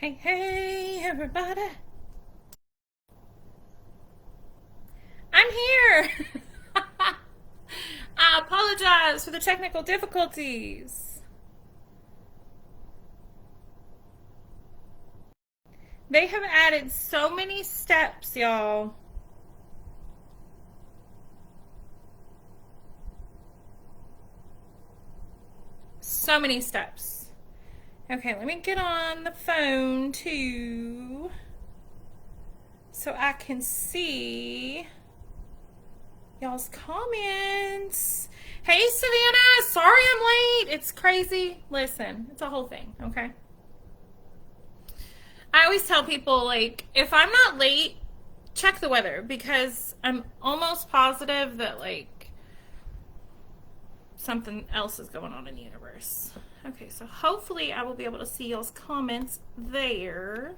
Hey, hey, everybody. I'm here. I apologize for the technical difficulties. They have added so many steps, y'all. So many steps. Okay, let me get on the phone too so I can see y'all's comments. Hey, Savannah. Sorry I'm late. It's crazy. Listen, it's a whole thing, okay? I always tell people, like, if I'm not late, check the weather because I'm almost positive that, like, something else is going on in the universe. Okay, so hopefully I will be able to see y'all's comments there.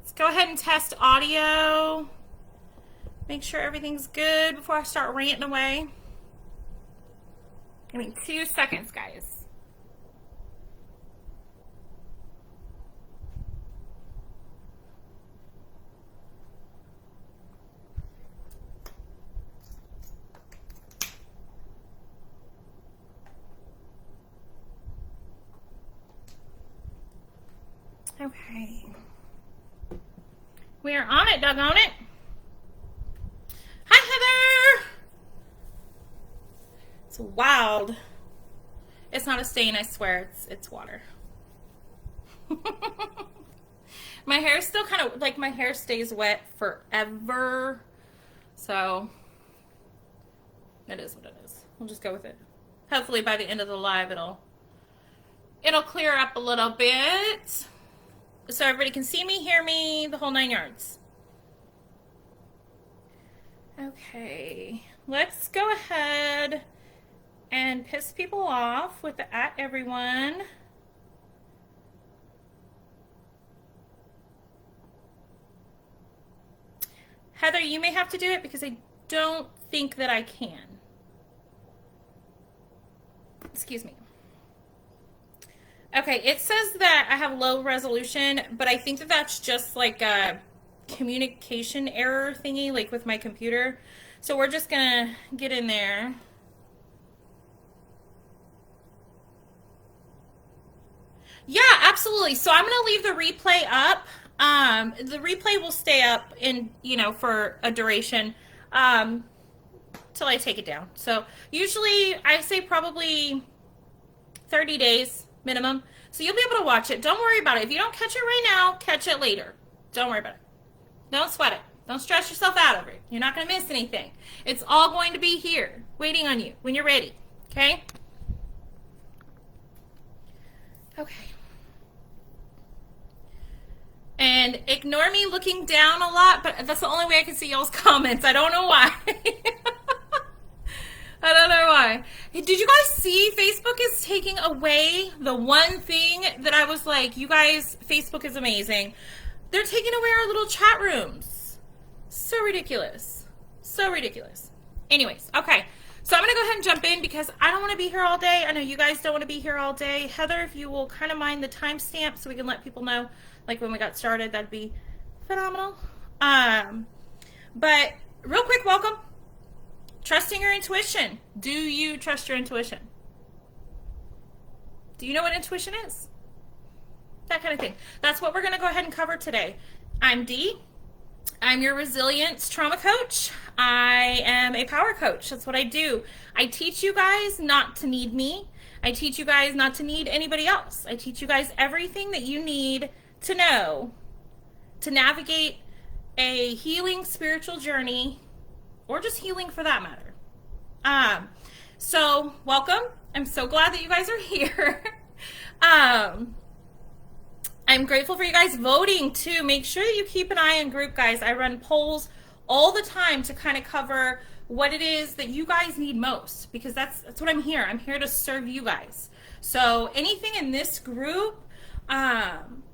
Let's go ahead and test audio. Make sure everything's good before I start ranting away. Give me 2 seconds, guys. Okay. We are on it, doggone it. Hi, Heather. It's wild. It's not a stain, I swear. It's water. My hair is still kind of, like, my hair stays wet forever. So, it is what it is. We'll just go with it. Hopefully by the end of the live, it'll clear up a little bit. So everybody can see me, hear me, the whole 9 yards. Okay, let's go ahead and piss people off with the @ everyone. Heather, you may have to do it because I don't think that I can. Excuse me. Okay, it says that I have low resolution, but I think that that's just like a communication error thingy, like with my computer. So we're just gonna get in there. Yeah, absolutely. So I'm gonna leave the replay up. The replay will stay up in, for a duration, till I take it down. So usually I say probably 30 days minimum. So you'll be able to watch it. Don't worry about it. If you don't catch it right now, catch it later. Don't worry about it. Don't sweat it. Don't stress yourself out over it. You're not going to miss anything. It's all going to be here, waiting on you when you're ready. Okay? Okay. And ignore me looking down a lot, but that's the only way I can see y'all's comments. I don't know why. I don't know why. Did you guys see Facebook is taking away the one thing that I was like, you guys, Facebook is amazing. They're taking away our little chat rooms. So ridiculous. So ridiculous. Anyways, okay. So I'm going to go ahead and jump in because I don't want to be here all day. I know you guys don't want to be here all day. Heather, if you will kind of mind the timestamp so we can let people know, like, when we got started, that'd be phenomenal. But real quick, welcome. Trusting your intuition. Do you trust your intuition? Do you know what intuition is? That kind of thing. That's what we're going to go ahead and cover today. I'm Dee. I'm your resilience trauma coach. I am a power coach. That's what I do. I teach you guys not to need me. I teach you guys not to need anybody else. I teach you guys everything that you need to know to navigate a healing spiritual journey, or just healing for that matter. So welcome. I'm so glad that you guys are here. I'm grateful for you guys voting too. Make sure that you keep an eye on group, guys. I run polls all the time to kind of cover what it is that you guys need most, because that's what I'm here. I'm here to serve you guys. So anything in this group,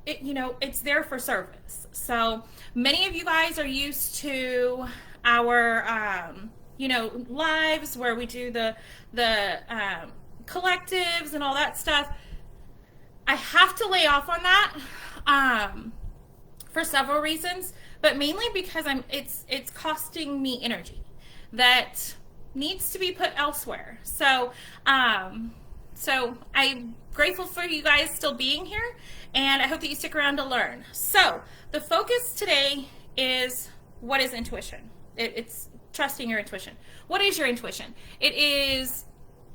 it's there for service. So many of you guys are used to our lives where we do the collectives and all that stuff. I have to lay off on that. um, for several reasons, but mainly because it's costing me energy that needs to be put elsewhere. So I'm grateful for you guys still being here, and I hope that you stick around to learn. So the focus today is, what is intuition? It's trusting your intuition. What is your intuition? It is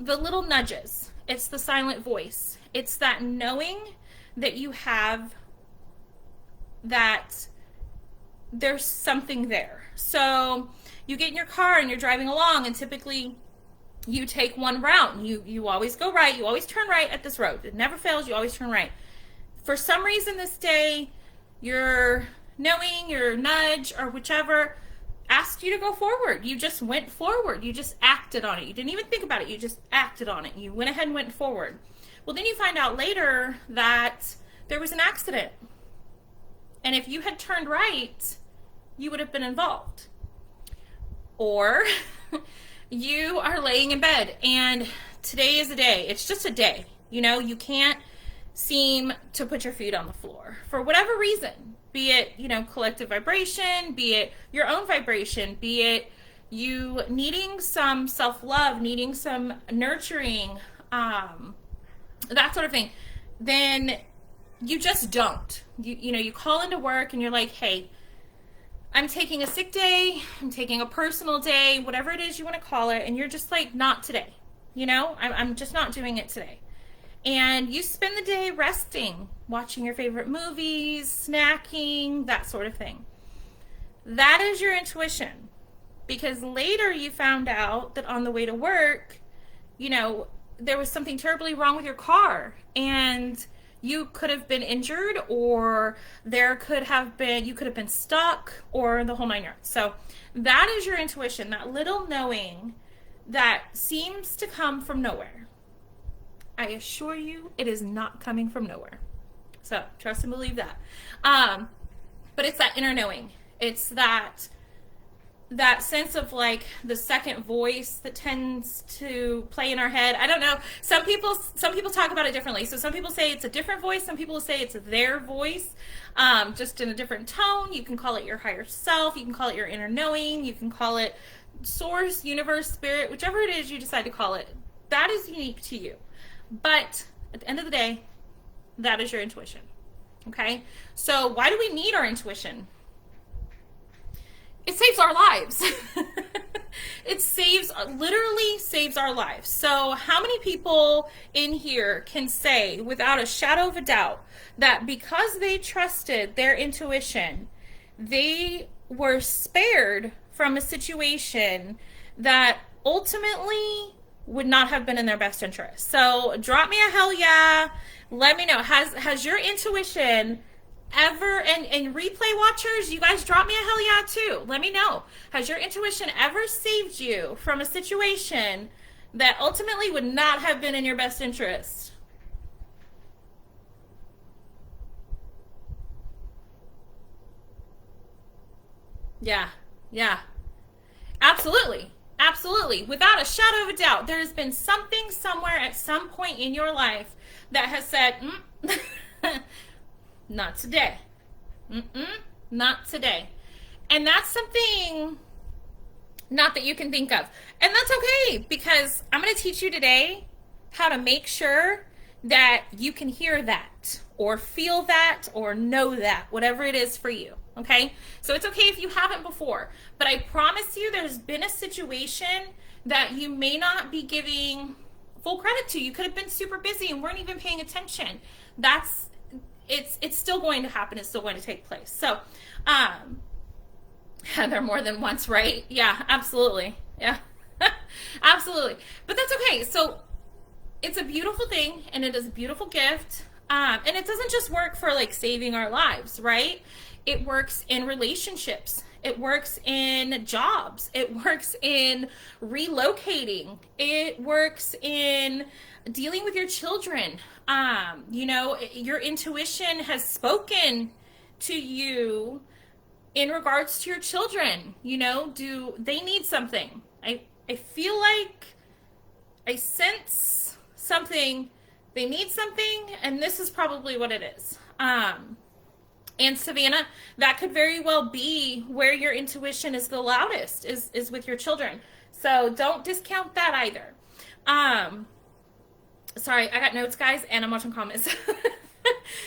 the little nudges. It's the silent voice. It's that knowing that you have that there's something there. So you get in your car and you're driving along, and typically you take one route. You always go right. You always turn right at this road. It never fails. You always turn right. For some reason this day, your knowing, your nudge, or whichever asked you to go forward. You just went forward. You just acted on it. You didn't even think about it. You just acted on it. You went ahead and went forward. Well, then you find out later that there was an accident. And if you had turned right, you would have been involved. Or you are laying in bed and today is a day. It's just a day. You know, you can't seem to put your feet on the floor for whatever reason. Be it, you know, collective vibration, be it your own vibration, be it you needing some self-love, needing some nurturing, that sort of thing. Then you just don't. You know, you call into work and you're like, hey, I'm taking a sick day, I'm taking a personal day, whatever it is you want to call it, and you're just like, not today. You know, I'm just not doing it today. And you spend the day resting, watching your favorite movies, snacking, that sort of thing. That is your intuition. Because later you found out that on the way to work, you know, there was something terribly wrong with your car, and you could have been injured, or you could have been stuck, or the whole nine yards. So that is your intuition, that little knowing that seems to come from nowhere. I assure you it is not coming from nowhere. So trust and believe that. But it's that inner knowing. It's that sense of like the second voice that tends to play in our head. I don't know. Some people talk about it differently. So some people say it's a different voice. Some people say it's their voice, just in a different tone. You can call it your higher self. You can call it your inner knowing. You can call it source, universe, spirit, whichever it is you decide to call it. That is unique to you. But at the end of the day, that is your intuition. Okay? So why do we need our intuition? It saves our lives. It literally saves our lives. So how many people in here can say without a shadow of a doubt that because they trusted their intuition, they were spared from a situation that ultimately would not have been in their best interest? So drop me a hell yeah. Let me know. Has your intuition ever, and replay watchers, you guys drop me a hell yeah too. Let me know. Has your intuition ever saved you from a situation that ultimately would not have been in your best interest? Yeah. Absolutely. Absolutely. Without a shadow of a doubt, there has been something somewhere at some point in your life that has said, not today. Not today. And that's something not that you can think of. And that's okay, because I'm going to teach you today how to make sure that you can hear that or feel that or know that, whatever it is for you. Okay? So it's okay if you haven't before, but I promise you there's been a situation that you may not be giving full credit to. You could have been super busy and weren't even paying attention. It's still going to happen. It's still going to take place. So, there more than once, right? Yeah, absolutely. Yeah, absolutely. But that's okay. So it's a beautiful thing, and it is a beautiful gift. And it doesn't just work for like saving our lives, right? It works in relationships. It works in jobs. It works in relocating. It works in dealing with your children. You know, your intuition has spoken to you in regards to your children. You know, do they need something? I feel like I sense something. They need something, and this is probably what it is. And Savannah, that could very well be where your intuition is the loudest, is with your children. So don't discount that either. Um, Sorry, I got notes, guys, and I'm watching comments.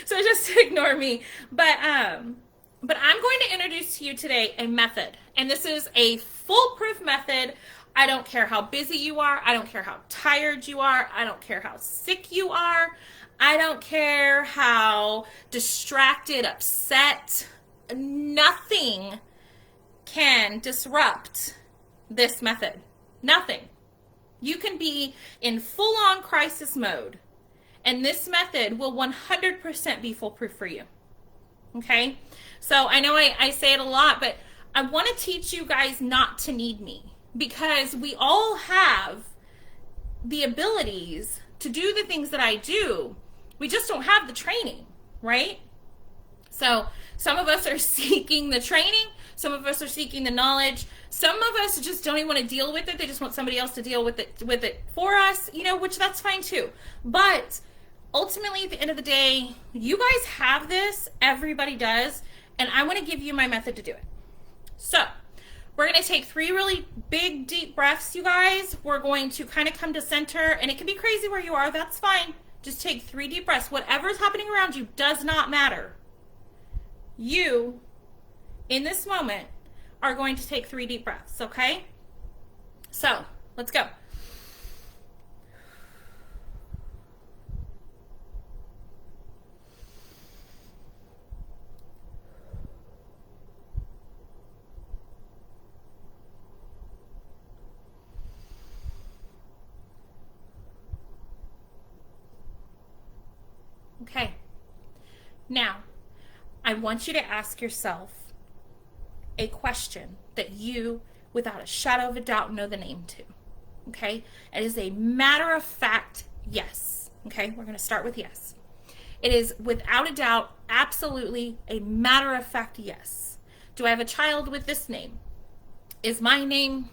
So just ignore me. But I'm going to introduce to you today a method. And this is a foolproof method. I don't care how busy you are. I don't care how tired you are. I don't care how sick you are. I don't care how distracted, upset. Nothing can disrupt this method. Nothing. You can be in full-on crisis mode, and this method will 100% be foolproof for you. Okay? So I know I say it a lot, but I want to teach you guys not to need me, because we all have the abilities to do the things that I do. We just don't have the training, right? So some of us are seeking the training. Some of us are seeking the knowledge. Some of us just don't even want to deal with it. They just want somebody else to deal with it for us, which that's fine too. But ultimately, at the end of the day, you guys have this. Everybody does. And I want to give you my method to do it. So we're going to take 3 really big, deep breaths, you guys. We're going to kind of come to center. And it can be crazy where you are. That's fine. Just take 3 deep breaths. Whatever's happening around you does not matter. You, in this moment, are going to take 3 deep breaths, okay? So, let's go. Okay. Now, I want you to ask yourself a question that you, without a shadow of a doubt, know the name to. Okay? It is a matter of fact yes. Okay? We're going to start with yes. It is without a doubt, absolutely a matter of fact yes. Do I have a child with this name? Is my name,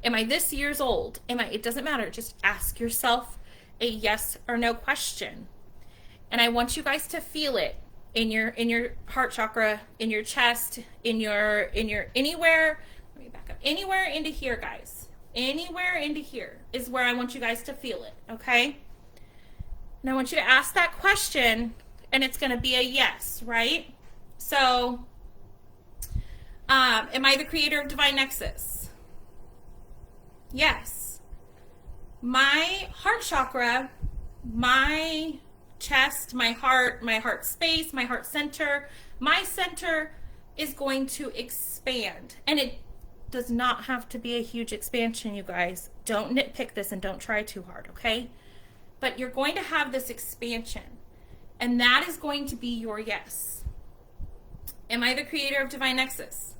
am I this years old? It doesn't matter. Just ask yourself a yes or no question. And I want you guys to feel it in your heart chakra, in your chest, in your anywhere. Let me back up. Anywhere into here, guys. Anywhere into here is where I want you guys to feel it, okay? And I want you to ask that question, and it's going to be a yes, right? So, am I the creator of Divine Nexus? Yes. My heart chakra, my chest, my heart space, my heart center, my center is going to expand. And it does not have to be a huge expansion, you guys. Don't nitpick this and don't try too hard, okay? But you're going to have this expansion, and that is going to be your yes. Am I the creator of Divine Nexus?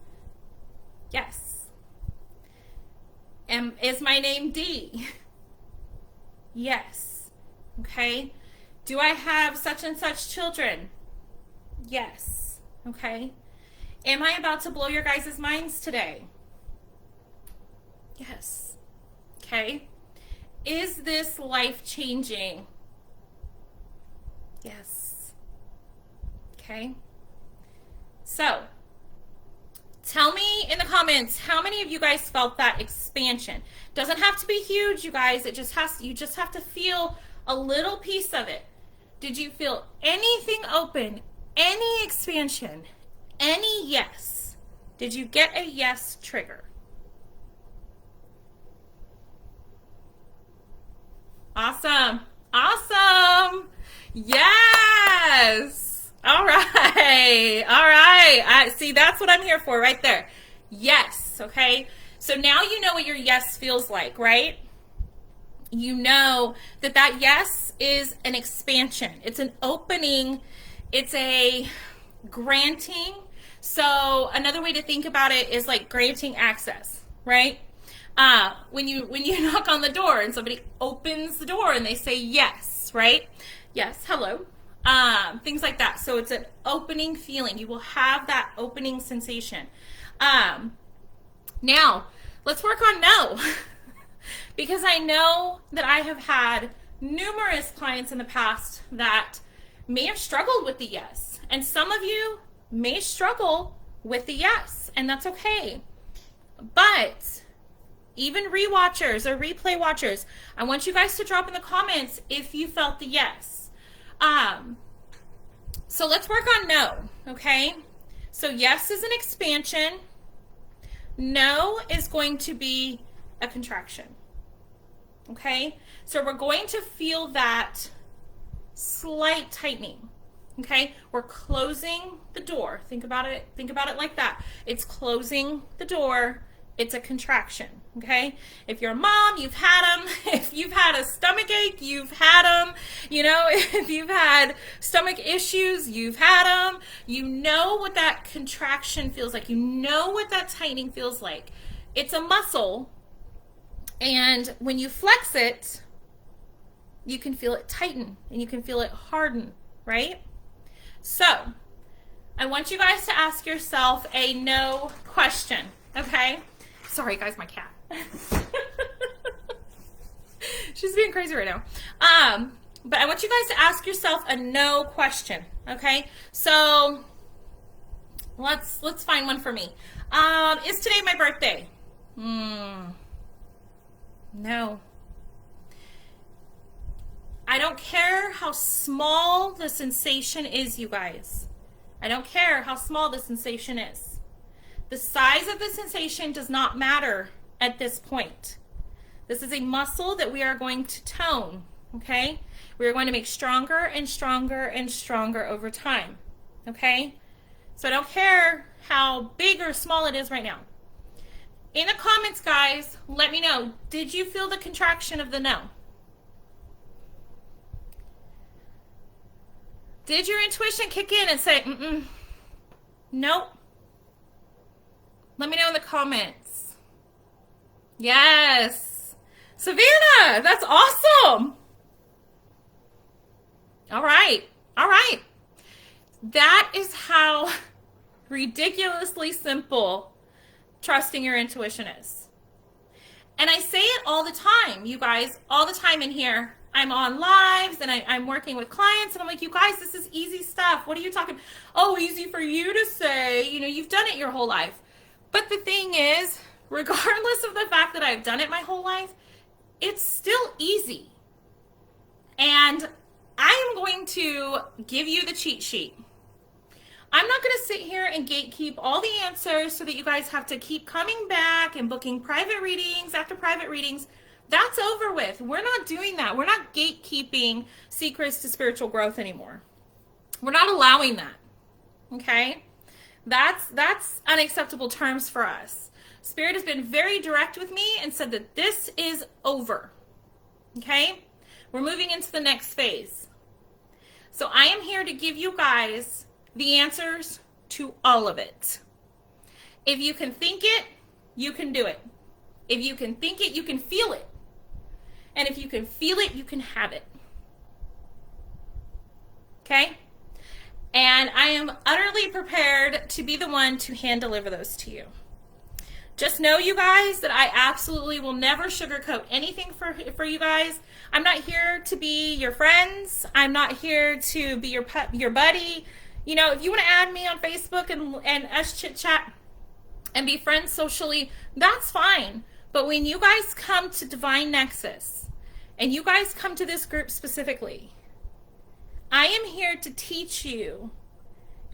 Yes. Is my name Dee? Yes. Okay. Do I have such and such children? Yes. Okay. Am I about to blow your guys' minds today? Yes. Okay. Is this life-changing? Yes. Okay. So, tell me in the comments how many of you guys felt that expansion. Doesn't have to be huge, you guys. You just have to feel a little piece of it. Did you feel anything open? Any expansion? Any yes? Did you get a yes trigger? Awesome. Awesome. Yes. All right. All right. See, that's what I'm here for right there. Yes. Okay. So now you know what your yes feels like, right? You know that yes is an expansion. It's an opening. It's a granting. So another way to think about it is like granting access, right? When you knock on the door and somebody opens the door and they say yes, right? Yes, hello. Things like that. So it's an opening feeling. You will have that opening sensation. Now, let's work on no. Because I know that I have had numerous clients in the past that may have struggled with the yes. And some of you may struggle with the yes, and that's okay. But even rewatchers or replay watchers, I want you guys to drop in the comments if you felt the yes. So let's work on no, okay? So yes is an expansion. No is going to be a contraction. Okay? So we're going to feel that slight tightening. Okay? We're closing the door. Think about it like that. It's closing the door. It's a contraction. Okay? If you're a mom, you've had them. If you've had a stomach ache, you've had them. You know, if you've had stomach issues, you've had them. You know what that contraction feels like. You know what that tightening feels like. It's a muscle, and when you flex it, you can feel it tighten and you can feel it harden, right? So I want you guys to ask yourself a no question, okay? Sorry guys, my cat. She's being crazy right now. But I want you guys to ask yourself a no question, okay? So let's find one for me. Is today my birthday? No. I don't care how small the sensation is, you guys. I don't care how small the sensation is. The size of the sensation does not matter at this point. This is a muscle that we are going to tone, okay? We are going to make stronger and stronger and stronger over time, okay? So I don't care how big or small it is right now. In the comments, guys, let me know, did you feel the contraction of the no? Did your intuition kick in and say, nope? Let me know in the comments. Yes. Savannah, that's awesome. All right. All right. That is how ridiculously simple trusting your intuition is. And I say it all the time, you guys, all the time in here. I'm on lives and I'm working with clients and I'm like, you guys, this is easy stuff. What are you talking? Oh, easy for you to say, you know, you've done it your whole life. But the thing is, regardless of the fact that I've done it my whole life, it's still easy. And I am going to give you the cheat sheet. I'm not going to sit here and gatekeep all the answers so that you guys have to keep coming back and booking private readings after private readings. That's over with. We're not doing that. We're not gatekeeping secrets to spiritual growth anymore. We're not allowing that. Okay? That's unacceptable terms for us. Spirit has been very direct with me and said that this is over. Okay? We're moving into the next phase. So I am here to give you guys the answers to all of it. If you can think it, you can do it. If you can think it, you can feel it. And if you can feel it, you can have it. Okay? And I am utterly prepared to be the one to hand deliver those to you. Just know, you guys, that I absolutely will never sugarcoat anything for you guys. I'm not here to be your friends. I'm not here to be your buddy. You know, if you want to add me on Facebook and us chit chat and be friends socially, that's fine. But when you guys come to Divine Nexus, and you guys come to this group specifically, I am here to teach you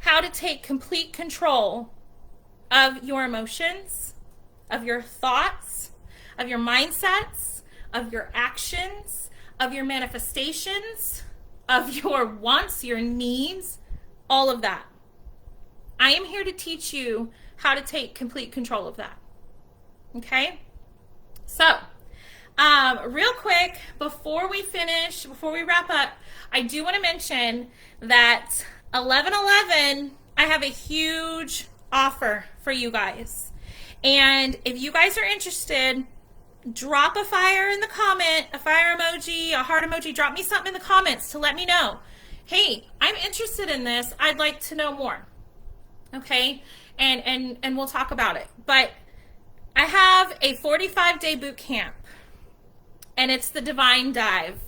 how to take complete control of your emotions, of your thoughts, of your mindsets, of your actions, of your manifestations, of your wants, your needs, all of that. I am here to teach you how to take complete control of that. Okay? So, real quick, before we finish, before we wrap up, I do want to mention that 11/11, I have a huge offer for you guys. And if you guys are interested, drop a fire in the comment, a fire emoji, a heart emoji, drop me something in the comments to let me know. Hey, I'm interested in this. I'd like to know more. Okay? And we'll talk about it. But I have a 45-day boot camp. And it's the Divine Dive.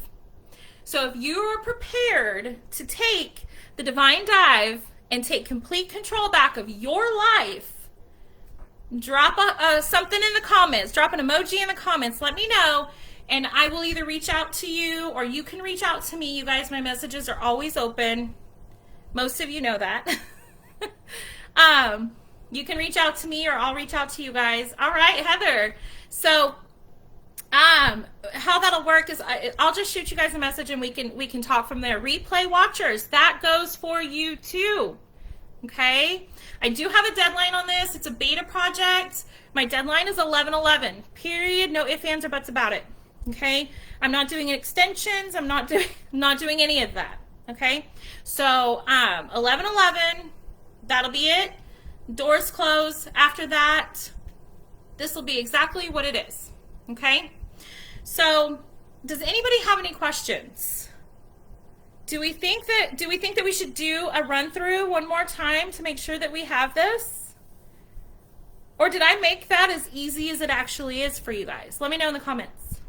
So if you are prepared to take the Divine Dive and take complete control back of your life, drop something in the comments, drop an emoji in the comments, let me know, and I will either reach out to you or you can reach out to me. You guys, my messages are always open. Most of you know that. You can reach out to me or I'll reach out to you guys. All right, Heather. So how that'll work is I'll just shoot you guys a message and we can talk from there. Replay watchers, that goes for you too. Okay, I do have a deadline on this. It's a beta project. My deadline is 11/11. Period. No ifs, ands, or buts about it. Okay, I'm not doing extensions. I'm not doing any of that. Okay, so 11/11. That'll be it. Doors close. After that, this will be exactly what it is. Okay, so does anybody have any questions? Do we think that we should do a run through one more time to make sure that we have this? Or did I make that as easy as it actually is for you guys? Let me know in the comments.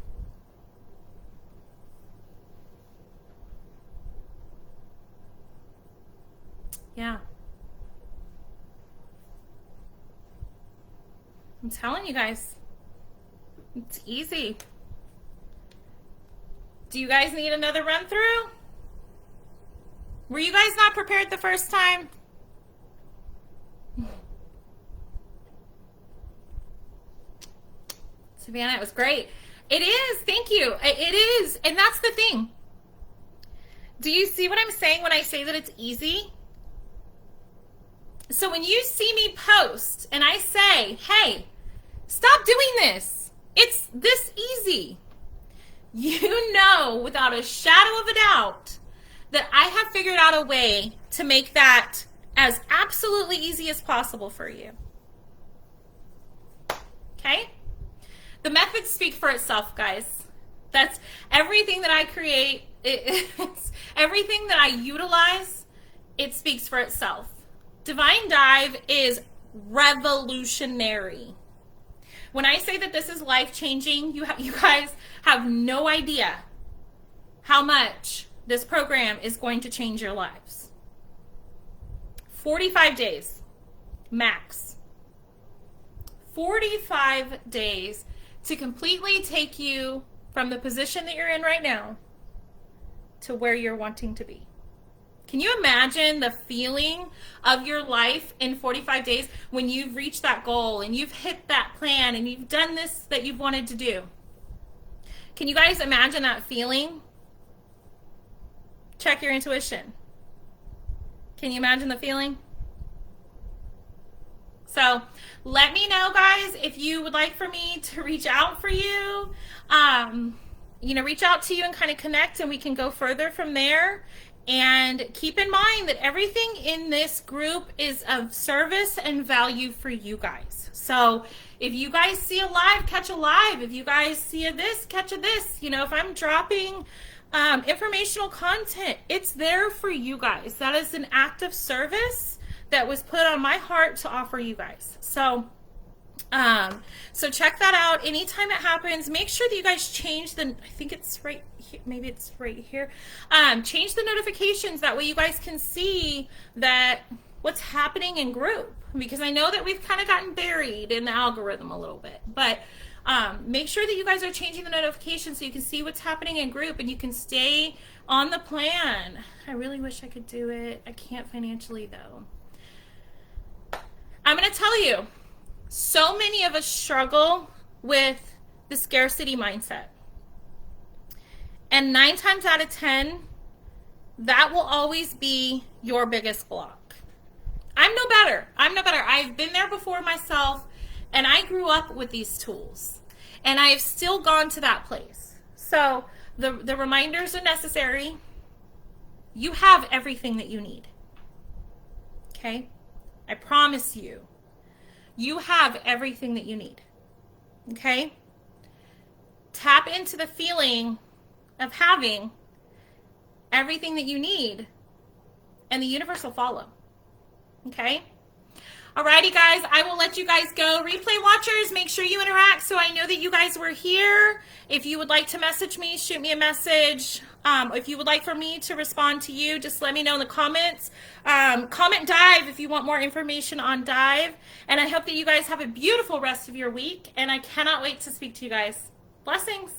Yeah. I'm telling you guys, it's easy. Do you guys need another run through? Were you guys not prepared the first time? Savannah, it was great. It is, thank you. It is, and that's the thing. Do you see what I'm saying when I say that it's easy? So when you see me post and I say, hey, stop doing this. It's this easy. You know without a shadow of a doubt that I have figured out a way to make that as absolutely easy as possible for you. Okay? The methods speak for itself, guys. That's everything that I create, it's everything that I utilize, it speaks for itself. Divine Dive is revolutionary. When I say that this is life-changing, you guys have no idea how much this program is going to change your lives. 45 days, max. 45 days to completely take you from the position that you're in right now to where you're wanting to be. Can you imagine the feeling of your life in 45 days when you've reached that goal and you've hit that plan and you've done this that you've wanted to do? Can you guys imagine that feeling? Check your intuition. Can you imagine the feeling? So let me know, guys, if you would like for me to reach out for you. Reach out to you and kind of connect, and we can go further from there. And keep in mind that everything in this group is of service and value for you guys. So if you guys see a live, catch a live. If you guys see a this, catch a this. If I'm dropping informational content, it's there for you guys. That is an act of service that was put on my heart to offer you guys. So check that out. Anytime it happens, make sure that you guys change I think it's right here, maybe it's right here. Change the notifications. That way you guys can see that what's happening in group, because I know that we've kind of gotten buried in the algorithm a little bit, but make sure that you guys are changing the notifications so you can see what's happening in group and you can stay on the plan. I really wish I could do it. I can't financially though. I'm going to tell you, so many of us struggle with the scarcity mindset. And 9 times out of 10, that will always be your biggest block. I'm no better. I've been there before myself, and I grew up with these tools. And I have still gone to that place. So the reminders are necessary. You have everything that you need. Okay? I promise you. You have everything that you need. Okay? Tap into the feeling of having everything that you need, and the universe will follow. Okay? Alrighty, guys, I will let you guys go. Replay watchers, make sure you interact so I know that you guys were here. If you would like to message me, shoot me a message. If you would like for me to respond to you, just let me know in the comments. Comment Dive if you want more information on Dive. And I hope that you guys have a beautiful rest of your week. And I cannot wait to speak to you guys. Blessings.